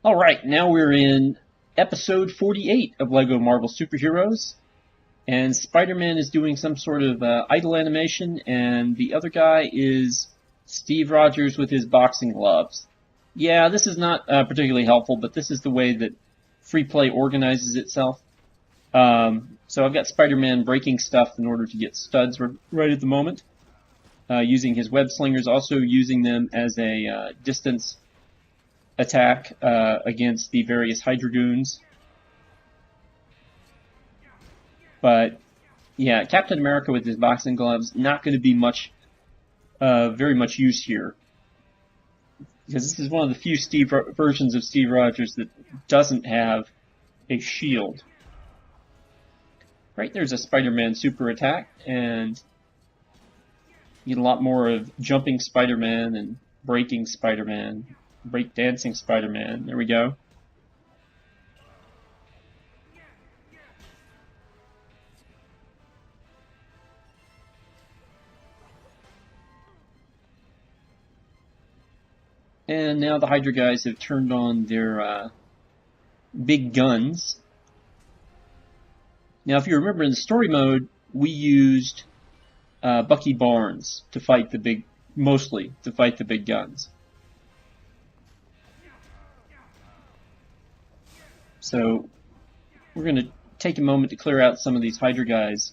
Alright, now we're in episode 48 of LEGO Marvel Superheroes, and Spider-Man is doing some sort of idle animation, and the other guy is Steve Rogers with his boxing gloves. Yeah, this is not particularly helpful, but this is the way that free play organizes itself. So I've got Spider-Man breaking stuff in order to get studs right at the moment, using his web slingers, also using them as a distance attack against the various Hydra goons. But yeah, Captain America with his boxing gloves, not going to be very much use here, because this is one of the few versions of Steve Rogers that doesn't have a shield. Right, there's a Spider-Man super attack, and you get a lot more of jumping Spider-Man and breaking Spider-Man, break-dancing Spider-Man. There we go. And now the Hydra guys have turned on their big guns. Now, if you remember, in the story mode, we used Bucky Barnes to fight mostly to fight the big guns. So we're going to take a moment to clear out some of these Hydra guys.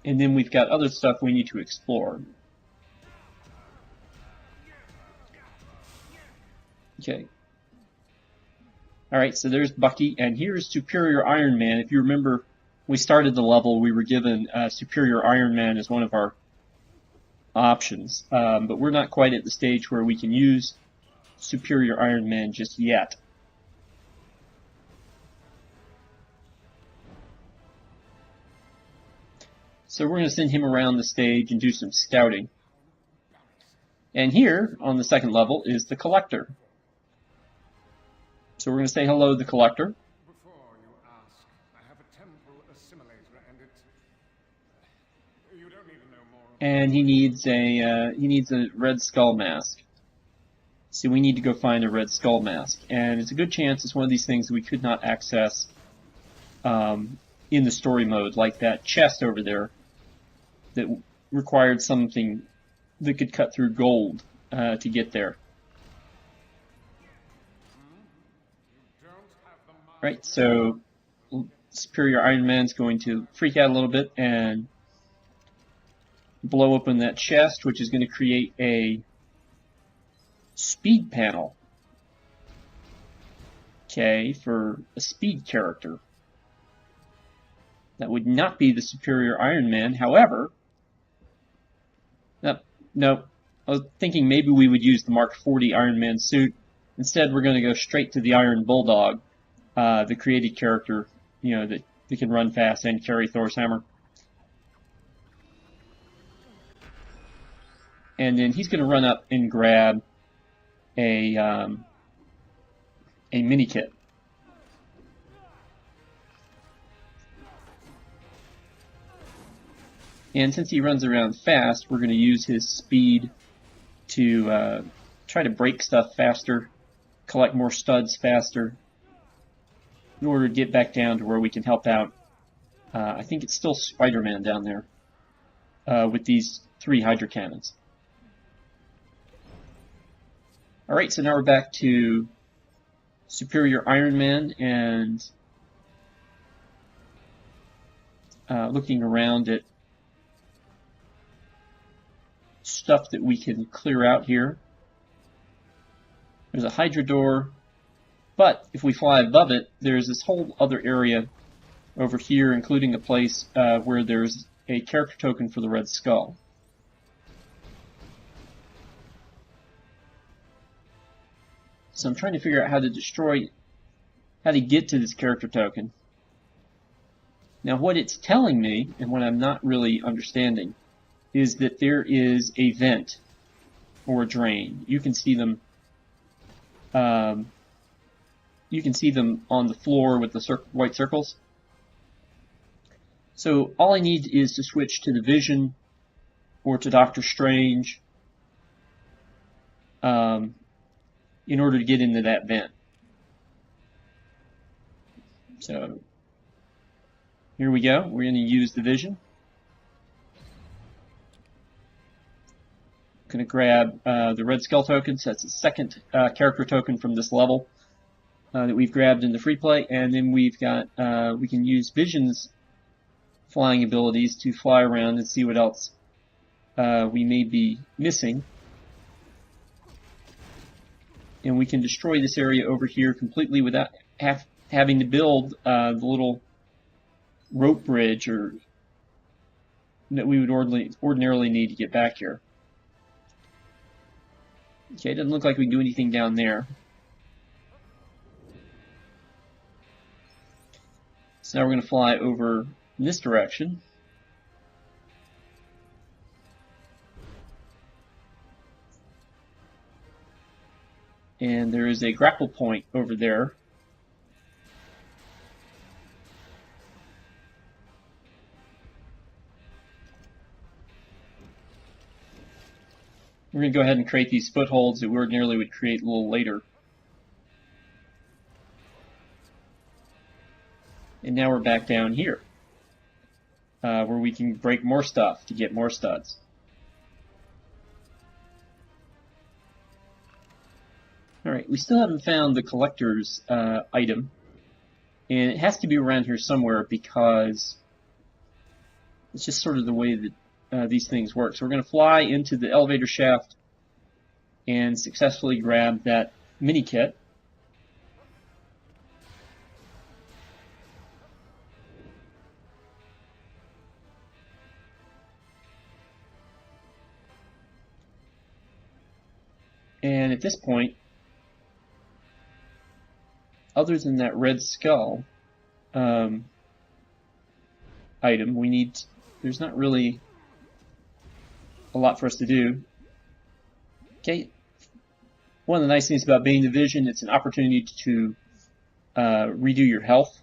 And then we've got other stuff we need to explore. Okay. Alright, so there's Bucky, and here's Superior Iron Man. If you remember, we started the level, we were given Superior Iron Man as one of our options. But we're not quite at the stage where we can use Superior Iron Man just yet. So we're going to send him around the stage and do some scouting. And here, on the second level, is the Collector. So we're going to say hello to the Collector. Before you ask, I have a temporal assimilator, and you don't need to know more. And he needs a Red Skull mask. So we need to go find a Red Skull mask. And it's a good chance it's one of these things we could not access in the story mode, like that chest over there that required something that could cut through gold to get there. Right, so Superior Iron Man's going to freak out a little bit and blow open that chest, which is going to create a speed panel. Okay, for a speed character. That would not be the Superior Iron Man, however... No, I was thinking maybe we would use the Mark 40 Iron Man suit. Instead, we're going to go straight to the Iron Bulldog, the created character, that can run fast and carry Thor's hammer. And then he's going to run up and grab a mini kit. And since he runs around fast, we're going to use his speed to try to break stuff faster, collect more studs faster, in order to get back down to where we can help out. I think it's still Spider-Man down there with these 3 Hydra cannons. Alright, so now we're back to Superior Iron Man and looking around at stuff that we can clear out here. There's a Hydra door, but if we fly above it, there's this whole other area over here, including a place where there's a character token for the Red Skull. So I'm trying to figure out how to get to this character token. Now what it's telling me, and what I'm not really understanding, is that there is a vent or a drain. You can see them you can see them on the floor with the white circles. So all I need is to switch to the Vision or to Doctor Strange in order to get into that vent. So here we go. We're going to use the Vision. I'm going to grab the Red Skull token. So that's the second character token from this level that we've grabbed in the free play. And then we've got, we can use Vision's flying abilities to fly around and see what else we may be missing. And we can destroy this area over here completely without having to build the little rope bridge that we would ordinarily need to get back here. Okay, it doesn't look like we can do anything down there. So now we're going to fly over in this direction. And there is a grapple point over there. We're going to go ahead and create these footholds that we ordinarily would create a little later. And now we're back down here, where we can break more stuff to get more studs. Alright, we still haven't found the collector's item, and it has to be around here somewhere because it's just sort of the way that these things work. So we're going to fly into the elevator shaft and successfully grab that mini kit. And at this point, other than that Red Skull item, there's not really a lot for us to do. Okay, one of the nice things about being the Vision, it's an opportunity to redo your health.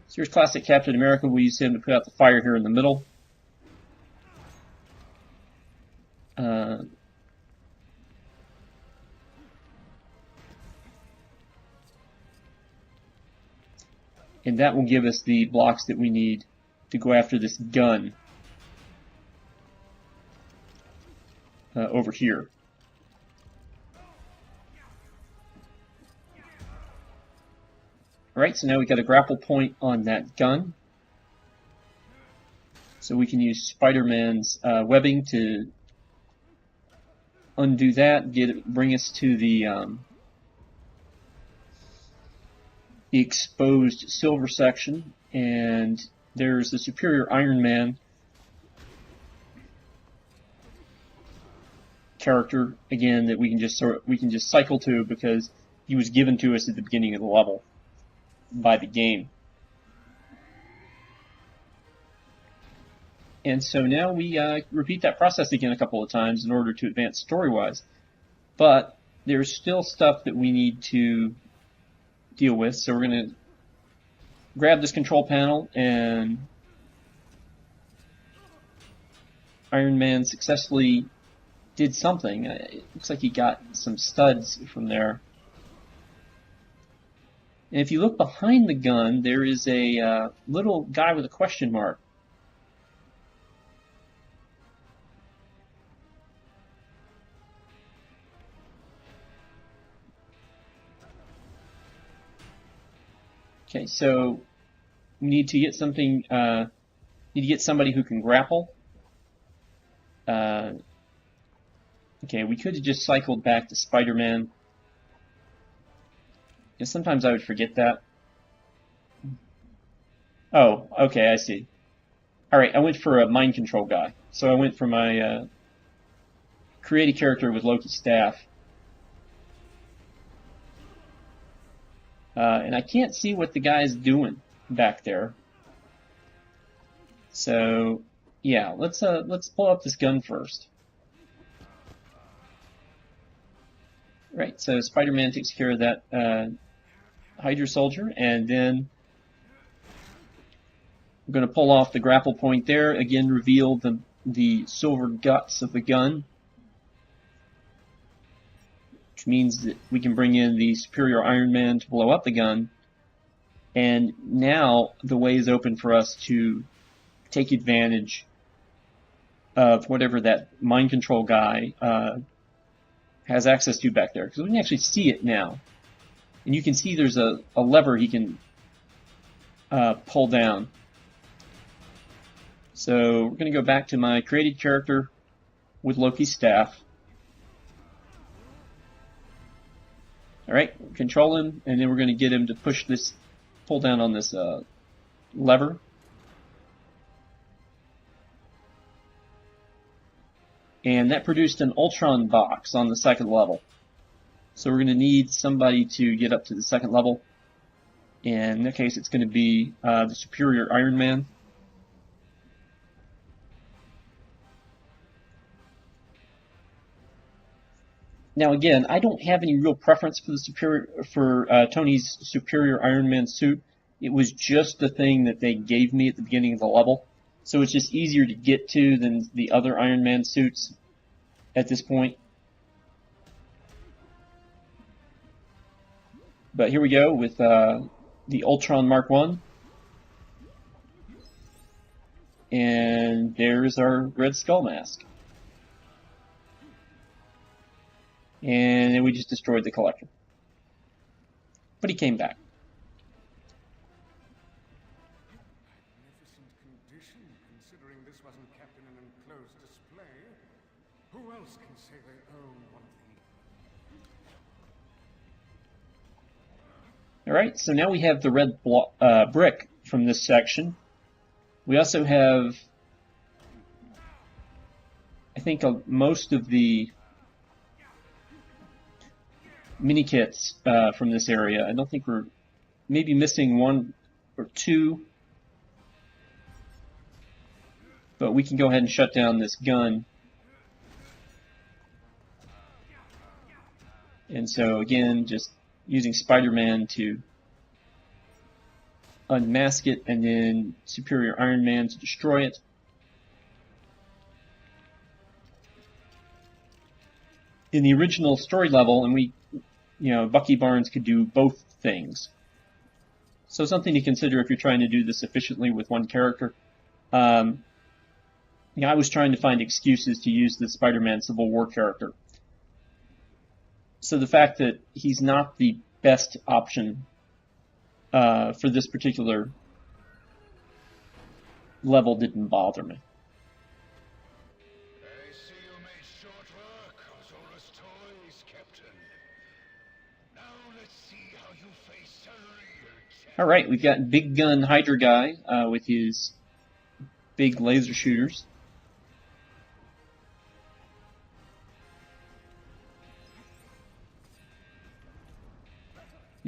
So here's classic Captain America. We use him to put out the fire here in the middle. And that will give us the blocks that we need to go after this gun over here. Alright, so now we've got a grapple point on that gun. So we can use Spider-Man's webbing to undo that, bring us to the exposed silver section, and there's the superior Iron Man character again that we can just cycle to because he was given to us at the beginning of the level by the game. And so now we repeat that process again a couple of times in order to advance story-wise. But there's still stuff that we need to deal with, so we're going to grab this control panel, and Iron Man successfully did something. It looks like he got some studs from there. And if you look behind the gun, there is a little guy with a question mark. Okay, so we need to get something. Need to get somebody who can grapple. Okay, we could have just cycled back to Spider-Man. And sometimes I would forget that. Oh, okay, I see. Alright, I went for a mind control guy. So I went for my create a character with Loki's staff. And I can't see what the guy's doing back there. So yeah, let's pull up this gun first. Right, so Spider-Man takes care of that Hydra soldier, and then we're going to pull off the grapple point there. Again, reveal the silver guts of the gun, which means that we can bring in the Superior Iron Man to blow up the gun. And now the way is open for us to take advantage of whatever that mind control guy has access to back there, because we can actually see it now. And you can see there's a lever he can pull down. So we're going to go back to my created character with Loki's staff. Alright, control him, and then we're going to get him to pull down on this lever. And that produced an Ultron box on the second level. So we're going to need somebody to get up to the second level. And in that case, it's going to be the Superior Iron Man. Now again, I don't have any real preference for Tony's Superior Iron Man suit. It was just the thing that they gave me at the beginning of the level. So it's just easier to get to than the other Iron Man suits at this point. But here we go with the Ultron Mark 1. And there's our Red Skull mask. And then we just destroyed the collector. But he came back. Magnificent condition, considering this wasn't kept in an enclosed display. Who else can say they own one of these? Alright, so now we have the red brick from this section. We also have, I think, most of the mini kits from this area. I don't think we're maybe missing one or two, but we can go ahead and shut down this gun. And so again, just using Spider-Man to unmask it, and then Superior Iron Man to destroy it. In the original story level, and Bucky Barnes could do both things. So something to consider if you're trying to do this efficiently with one character. I was trying to find excuses to use the Spider-Man Civil War character. So the fact that he's not the best option for this particular level didn't bother me. I see you made short work of Zola's toys, Captain. Now let's see how you face a real champion. Alright, we've got Big Gun Hydra guy with his big laser shooters.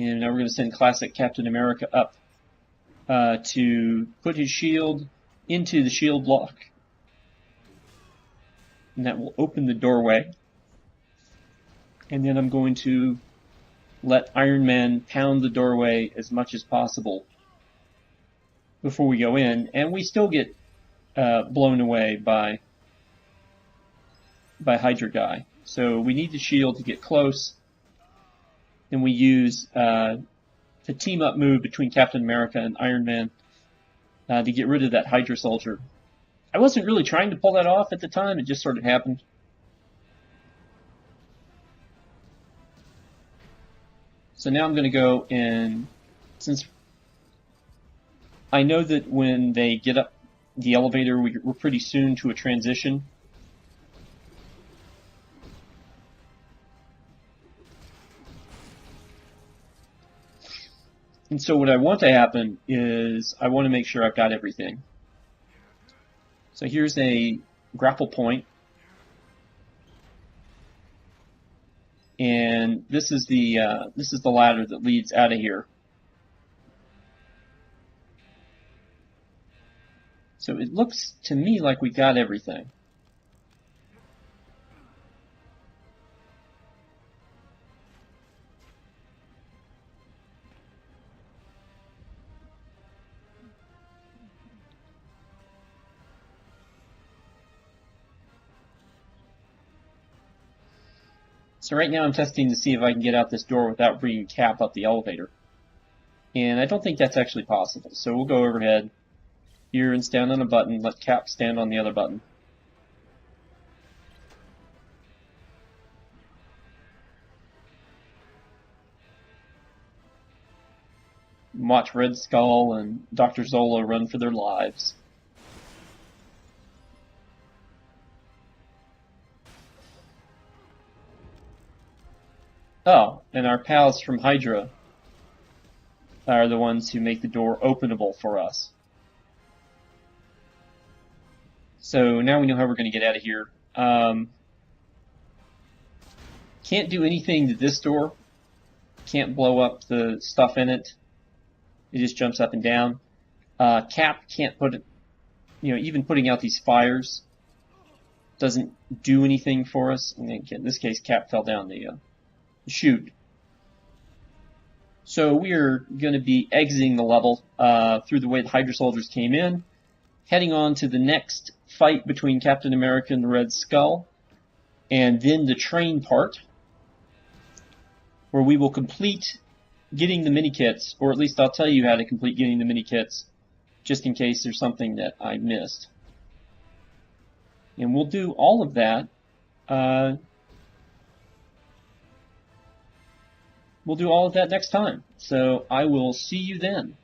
And now we're going to send classic Captain America up to put his shield into the shield lock. And that will open the doorway. And then I'm going to let Iron Man pound the doorway as much as possible before we go in. And we still get blown away by Hydra guy. So we need the shield to get close. Then we use the team-up move between Captain America and Iron Man to get rid of that Hydra soldier. I wasn't really trying to pull that off at the time, it just sort of happened. So now I'm going to go and, since I know that when they get up the elevator, we're pretty soon to a transition. And so what I want to happen is I want to make sure I've got everything. So here's a grapple point. And this is the ladder that leads out of here. So it looks to me like we got everything. So right now I'm testing to see if I can get out this door without bringing Cap up the elevator. And I don't think that's actually possible. So we'll go overhead here and stand on a button, let Cap stand on the other button. Watch Red Skull and Dr. Zola run for their lives. Oh, and our pals from Hydra are the ones who make the door openable for us. So now we know how we're going to get out of here. Can't do anything to this door. Can't blow up the stuff in it. It just jumps up and down. Cap can't put it, even putting out these fires doesn't do anything for us. And in this case, Cap fell down the chute. So we are going to be exiting the level through the way the Hydra soldiers came in, heading on to the next fight between Captain America and the Red Skull, and then the train part, where we will complete getting the mini-kits, or at least I'll tell you how to complete getting the mini-kits, just in case there's something that I missed. And we'll do all of that. We'll do all of that next time. So I will see you then.